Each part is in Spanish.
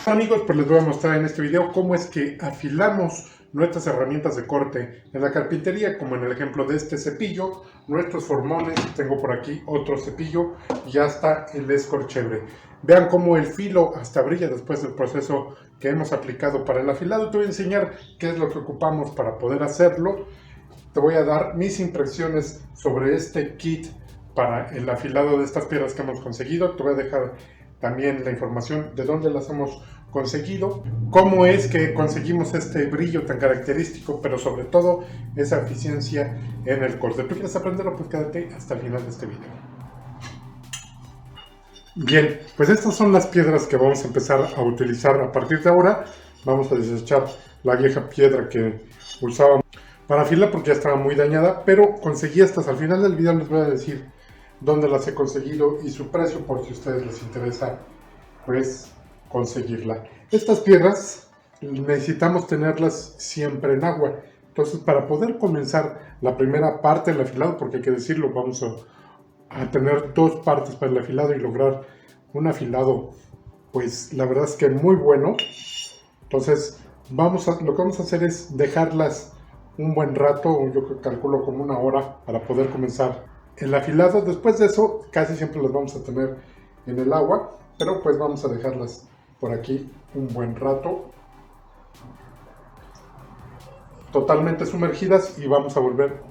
Amigos, pues les voy a mostrar en este video cómo es que afilamos nuestras herramientas de corte en la carpintería, como en el ejemplo de este cepillo, nuestros formones, tengo por aquí otro cepillo y ya está el escorchebre. Vean cómo el filo hasta brilla después del proceso que hemos aplicado para el afilado. Te voy a enseñar qué es lo que ocupamos para poder hacerlo. Te voy a dar mis impresiones sobre este kit para el afilado de estas piedras que hemos conseguido. Te voy a dejar también la información de dónde las hemos conseguido, cómo es que conseguimos este brillo tan característico, pero sobre todo esa eficiencia en el corte. ¿Tú quieres aprenderlo? Pues quédate hasta el final de este video. Bien, pues estas son las piedras que vamos a empezar a utilizar a partir de ahora. Vamos a desechar la vieja piedra que usábamos para afilar porque ya estaba muy dañada, pero conseguí estas. Al final del video les voy a decir dónde las he conseguido y su precio, por si a ustedes les interesa pues conseguirla. Estas piedras necesitamos tenerlas siempre en agua. Entonces, para poder comenzar la primera parte del afilado, porque hay que decirlo, vamos a tener dos partes para el afilado y lograr un afilado, pues la verdad es que muy bueno. Entonces, lo que vamos a hacer es dejarlas un buen rato, yo calculo como una hora, para poder comenzar el afilado. Después de eso, casi siempre las vamos a tener en el agua, pero pues vamos a dejarlas por aquí un buen rato, totalmente sumergidas, y vamos a volver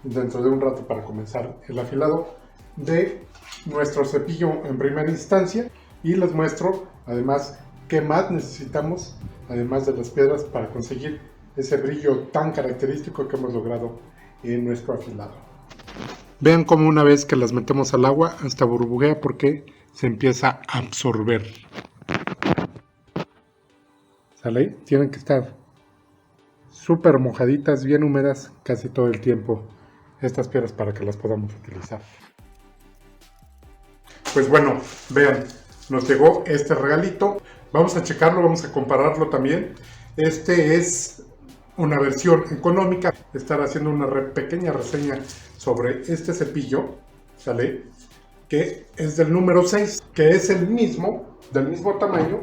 dentro de un rato para comenzar el afilado de nuestro cepillo en primera instancia. Y les muestro además qué más necesitamos, además de las piedras, para conseguir ese brillo tan característico que hemos logrado en nuestro afilado. Vean cómo una vez que las metemos al agua hasta burbujea porque se empieza a absorber. ¿Sale? Tienen que estar súper mojaditas, bien húmedas casi todo el tiempo estas piedras para que las podamos utilizar. Pues bueno, vean, nos llegó este regalito. Vamos a checarlo, vamos a compararlo también. Este es una versión económica. Estar haciendo una pequeña reseña sobre este cepillo, ¿sale? Que es del número 6, que es el mismo, del mismo tamaño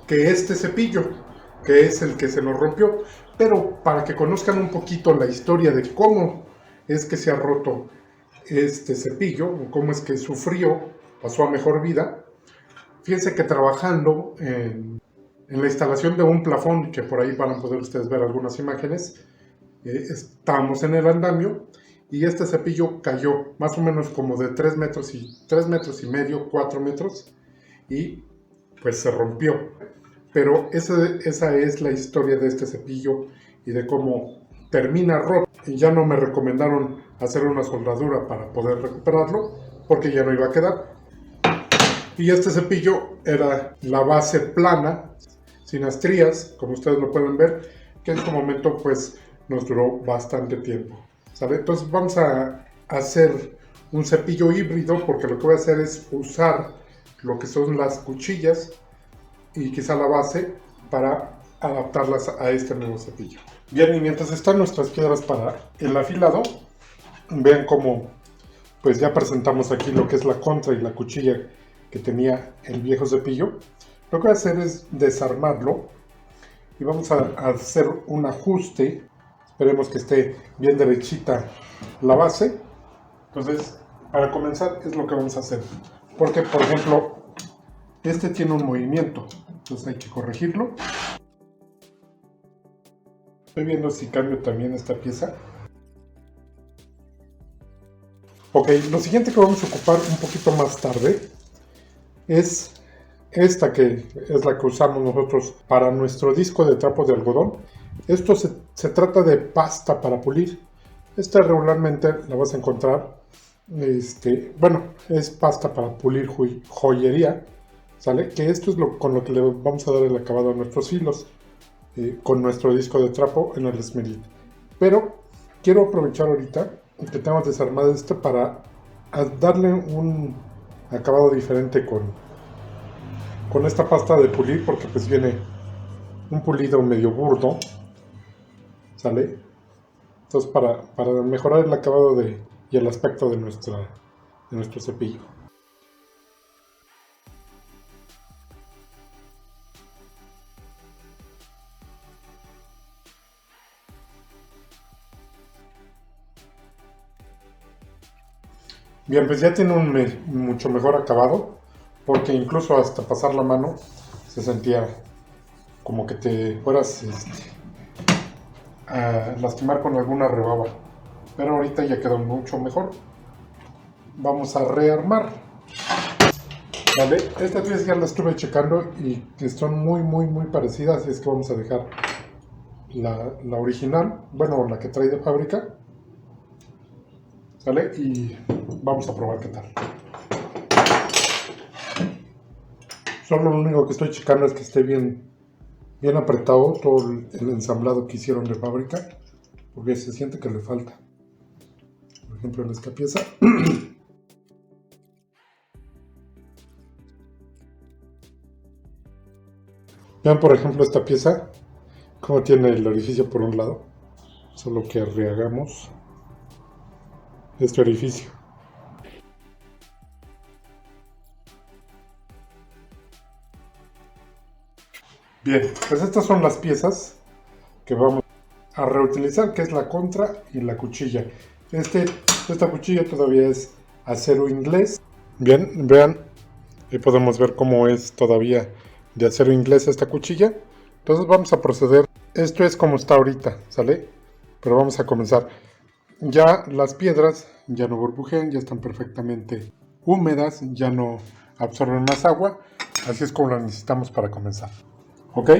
que este cepillo, que es el que se nos rompió. Pero para que conozcan un poquito la historia de cómo es que se ha roto este cepillo, cómo es que sufrió, pasó a mejor vida, fíjense que trabajando en la instalación de un plafón, que por ahí van a poder ustedes ver algunas imágenes, estábamos en el andamio y este cepillo cayó más o menos como de 3 metros y medio, 4 metros, y pues se rompió. Pero esa es la historia de este cepillo y de cómo termina roto. Y ya no me recomendaron hacer una soldadura para poder recuperarlo porque ya no iba a quedar. Y este cepillo era la base plana, sin estrías, como ustedes lo pueden ver, que en su momento pues nos duró bastante tiempo, ¿sabe? Entonces vamos a hacer un cepillo híbrido, porque lo que voy a hacer es usar lo que son las cuchillas y quizá la base para adaptarlas a este nuevo cepillo. Bien, y mientras están nuestras piedras para el afilado, vean cómo pues ya presentamos aquí lo que es la contra y la cuchilla que tenía el viejo cepillo. Lo que voy a hacer es desarmarlo y vamos a hacer un ajuste. Esperemos que esté bien derechita la base. Entonces, para comenzar es lo que vamos a hacer, porque por ejemplo este tiene un movimiento, entonces hay que corregirlo. Estoy viendo si cambio también esta pieza. Ok, lo siguiente que vamos a ocupar un poquito más tarde es esta, que es la que usamos nosotros para nuestro disco de trapo de algodón. Esto se trata de pasta para pulir. Esta regularmente la vas a encontrar, bueno, es pasta para pulir joyería, ¿sale? Que esto es con lo que le vamos a dar el acabado a nuestros hilos, con nuestro disco de trapo en el esmeril. Pero quiero aprovechar ahorita que tenemos desarmado esto para darle un acabado diferente con esta pasta de pulir, porque pues viene un pulido medio burdo, ¿sale? Entonces para mejorar el acabado y el aspecto de nuestro cepillo. Bien, pues ya tiene un mucho mejor acabado, porque incluso hasta pasar la mano se sentía como que te fueras a lastimar con alguna rebaba. Pero ahorita ya quedó mucho mejor. Vamos a rearmar. Vale, esta pieza ya la estuve checando y que son muy parecidas, así es que vamos a dejar la original, bueno, la que trae de fábrica. ¿Sale? Y vamos a probar qué tal. Solo lo único que estoy checando es que esté bien apretado todo el ensamblado que hicieron de fábrica, porque se siente que le falta. Por ejemplo, en esta pieza. Vean, por ejemplo, esta pieza, como tiene el orificio por un lado. Solo que rehagamos este orificio. Bien, pues estas son las piezas que vamos a reutilizar, que es la contra y la cuchilla. Esta cuchilla todavía es acero inglés. Bien, vean, ahí podemos ver cómo es todavía de acero inglés esta cuchilla. Entonces vamos a proceder. Esto es como está ahorita, ¿sale? Pero vamos a comenzar. Ya las piedras ya no burbujean, ya están perfectamente húmedas, ya no absorben más agua. Así es como las necesitamos para comenzar. Ok,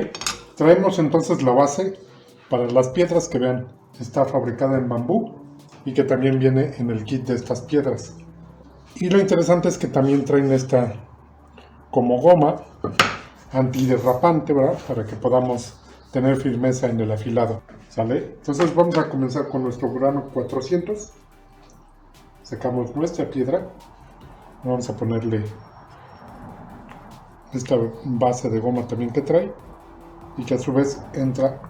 traemos entonces la base para las piedras que vean. Está fabricada en bambú y que también viene en el kit de estas piedras. Y lo interesante es que también traen esta como goma antiderrapante, ¿verdad? Para que podamos tener firmeza en el afilado, ¿sale? Entonces vamos a comenzar con nuestro grano 400. Sacamos nuestra piedra. Vamos a ponerle esta base de goma también que trae y que a su vez entra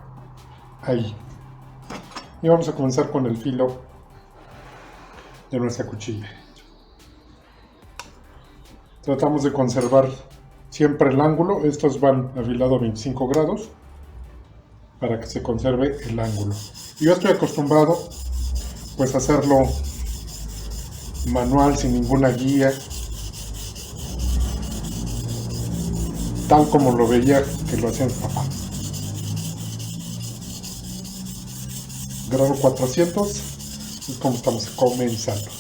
ahí. Y vamos a comenzar con el filo de nuestra cuchilla. Tratamos de conservar siempre el ángulo. Estos van afilado a 25 grados para que se conserve el ángulo. Yo estoy acostumbrado pues a hacerlo manual, sin ninguna guía, tal como lo veía que lo hacía mi papá. Grado 400 es como estamos comenzando.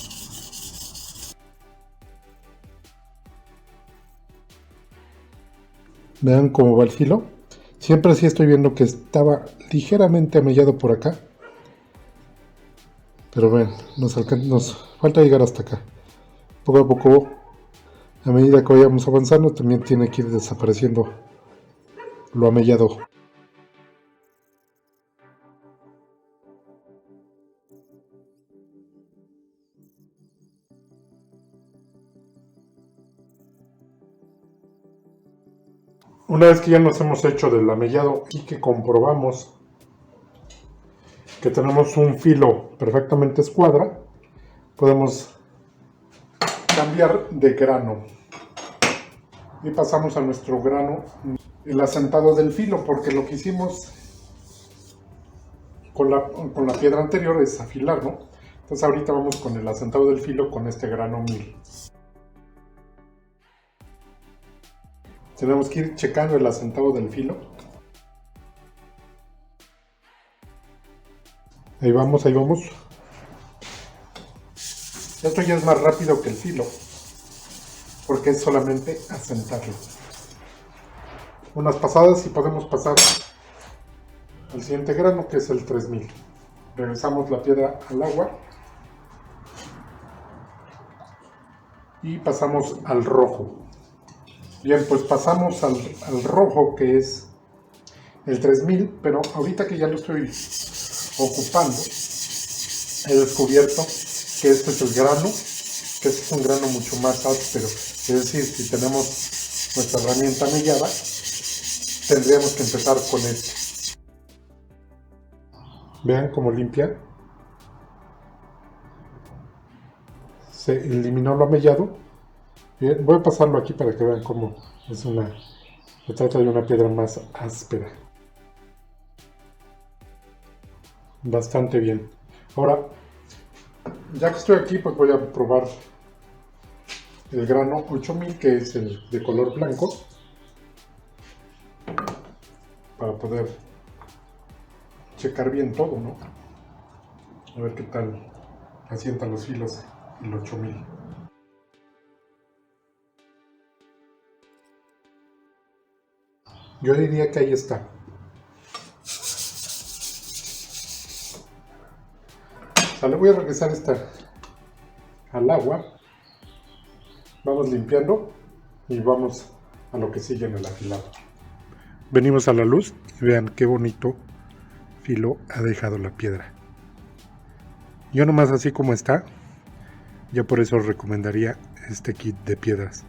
Vean cómo va el filo. Siempre sí estoy viendo que estaba ligeramente amellado por acá. Pero ven, nos falta llegar hasta acá. Poco a poco, a medida que vayamos avanzando, también tiene que ir desapareciendo lo amellado. Una vez que ya nos hemos hecho del amellado y que comprobamos que tenemos un filo perfectamente escuadra, podemos cambiar de grano y pasamos a nuestro grano, el asentado del filo, porque lo que hicimos con la piedra anterior es afilar, ¿no? Entonces ahorita vamos con el asentado del filo con este grano 1000. Tenemos que ir checando el asentado del filo. Ahí vamos, ahí vamos. Esto ya es más rápido que el filo, porque es solamente asentarlo. Unas pasadas y podemos pasar al siguiente grano, que es el 3000. Regresamos la piedra al agua y pasamos al rojo. Bien, pues pasamos al rojo, que es el 3000, pero ahorita que ya lo estoy ocupando, he descubierto que este es el grano, que este es un grano mucho más áspero. Es decir, si tenemos nuestra herramienta mellada, tendríamos que empezar con este. Vean cómo limpia. Se eliminó lo amellado. Bien, voy a pasarlo aquí para que vean cómo se trata de una piedra más áspera. Bastante bien. Ahora, ya que estoy aquí, pues voy a probar el grano 8000, que es el de color blanco, para poder checar bien todo, ¿no? A ver qué tal asientan los filos el 8000. Yo diría que ahí está. Le voy a regresar esta al agua. Vamos limpiando y vamos a lo que sigue en el afilado. Venimos a la luz y vean qué bonito filo ha dejado la piedra. Yo nomás así como está, ya por eso os recomendaría este kit de piedras.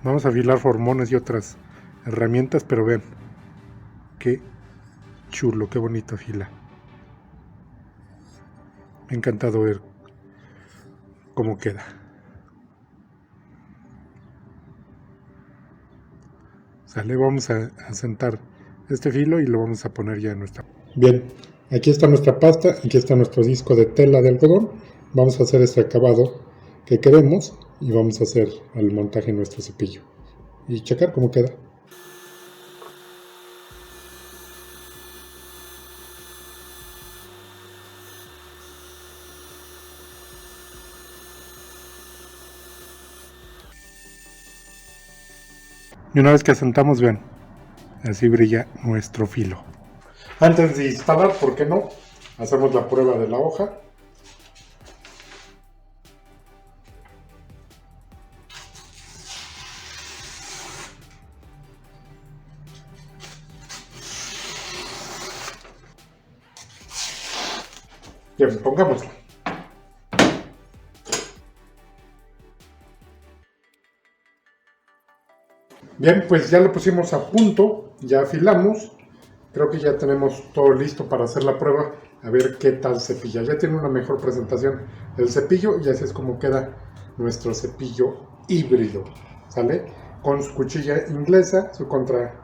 Vamos a afilar formones y otras herramientas, pero vean qué chulo, qué bonito afila. Me ha encantado ver cómo queda. Sale, vamos a sentar este filo y lo vamos a poner ya en nuestra... Bien, aquí está nuestra pasta, aquí está nuestro disco de tela de algodón. Vamos a hacer este acabado que queremos y vamos a hacer el montaje en nuestro cepillo y checar cómo queda. Y una vez que asentamos, vean, así brilla nuestro filo. Antes de instalar, ¿por qué no? Hacemos la prueba de la hoja. Bien, pongámoslo. Bien, pues ya lo pusimos a punto, ya afilamos. Creo que ya tenemos todo listo para hacer la prueba, a ver qué tal cepilla. Ya tiene una mejor presentación el cepillo y así es como queda nuestro cepillo híbrido, ¿sale? Con su cuchilla inglesa, su contra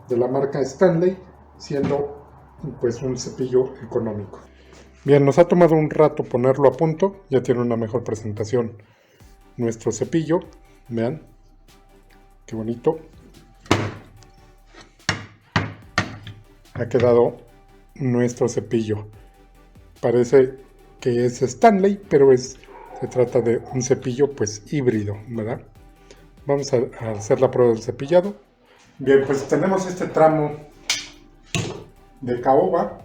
de la marca Stanley, siendo pues un cepillo económico. Bien, nos ha tomado un rato ponerlo a punto, ya tiene una mejor presentación nuestro cepillo, vean, qué bonito. Ha quedado nuestro cepillo. Parece que es Stanley, pero se trata de un cepillo pues híbrido, ¿verdad? Vamos a hacer la prueba del cepillado. Bien, pues tenemos este tramo de caoba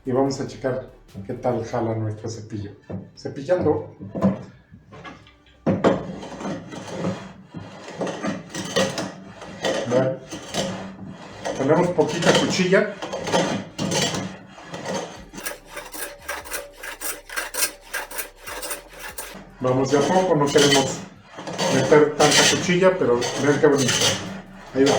y vamos a checar qué tal jala nuestro cepillo. Cepillando. Vean. Tenemos poquita cuchilla. Vamos de a poco, no queremos meter tanta cuchilla, pero vean qué bonito. Ahí va.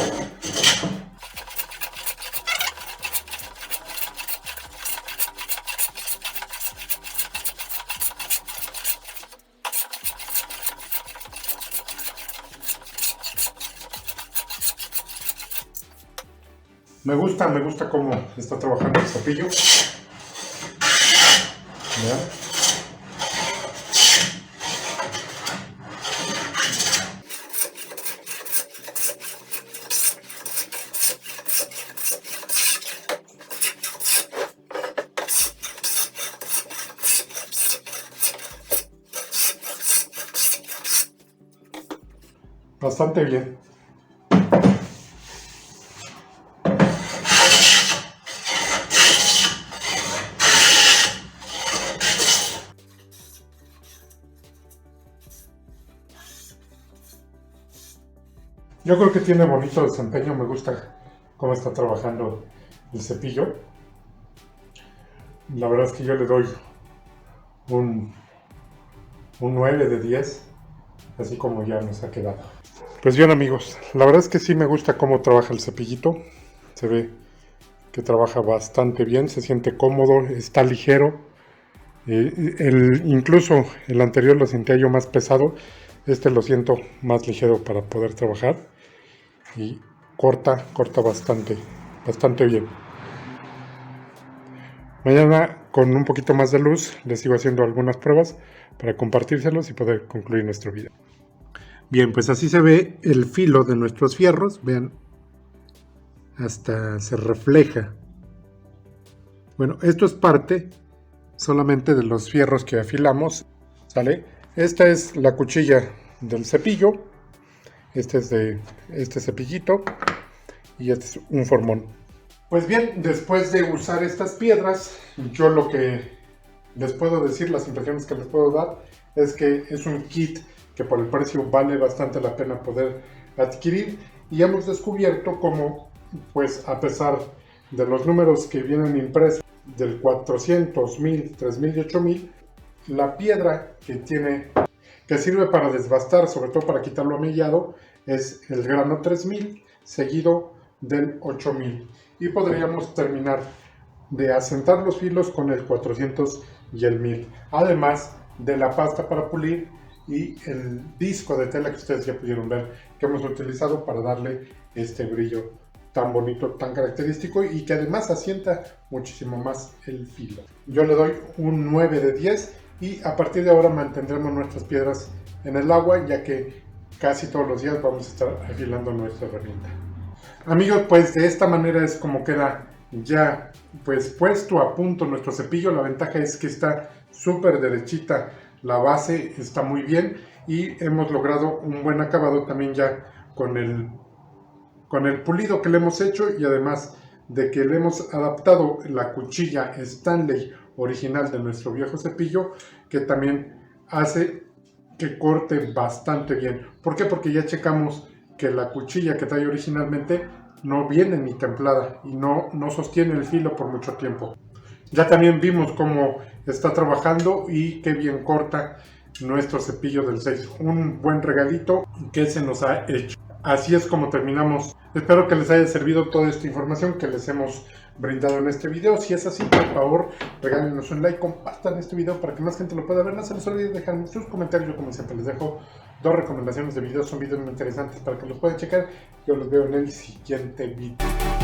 Me gusta cómo está trabajando el cepillo. ¿Ya? Bastante bien. Yo creo que tiene bonito desempeño, me gusta cómo está trabajando el cepillo. La verdad es que yo le doy un 9 de 10, así como ya nos ha quedado. Pues bien amigos, la verdad es que sí me gusta cómo trabaja el cepillito. Se ve que trabaja bastante bien, se siente cómodo, está ligero. Incluso el anterior lo sentía yo más pesado, este lo siento más ligero para poder trabajar y corta bastante bien. Mañana con un poquito más de luz les sigo haciendo algunas pruebas para compartírselos y poder concluir nuestro video. Bien, pues así se ve el filo de nuestros fierros. Vean, hasta se refleja. Bueno, esto es parte solamente de los fierros que afilamos, ¿sale? Esta es la cuchilla del cepillo. Este es de este cepillito. Y este es un formón. Pues bien, después de usar estas piedras, yo lo que les puedo decir, las impresiones que les puedo dar, es que es un kit que por el precio vale bastante la pena poder adquirir. Y hemos descubierto cómo, pues a pesar de los números que vienen impresos, del 400, 1000, 3000 y 8000, la piedra que sirve para desbastar, sobre todo para quitar lo amillado, es el grano 3000, seguido del 8000. Y podríamos terminar de asentar los filos con el 400 y el 1000. Además de la pasta para pulir y el disco de tela que ustedes ya pudieron ver que hemos utilizado para darle este brillo tan bonito, tan característico y que además asienta muchísimo más el filo. Yo le doy un 9 de 10 y a partir de ahora mantendremos nuestras piedras en el agua, ya que casi todos los días vamos a estar afilando nuestra herramienta. Amigos, pues de esta manera es como queda ya pues puesto a punto nuestro cepillo. La ventaja es que está súper derechita, la base está muy bien y hemos logrado un buen acabado también ya con el pulido que le hemos hecho, y además de que le hemos adaptado la cuchilla Stanley original de nuestro viejo cepillo, que también hace que corte bastante bien. ¿Por qué? Porque ya checamos que la cuchilla que trae originalmente no viene ni templada y no sostiene el filo por mucho tiempo. Ya también vimos cómo está trabajando y qué bien corta nuestro cepillo del 6. Un buen regalito que se nos ha hecho. Así es como terminamos. Espero que les haya servido toda esta información que les hemos brindado en este video. Si es así, por favor, regálenos un like, compartan este video para que más gente lo pueda ver. No se les olvide dejar sus comentarios. Yo, como siempre, les dejo 2 recomendaciones de videos. Son videos muy interesantes para que los puedan checar. Yo los veo en el siguiente video.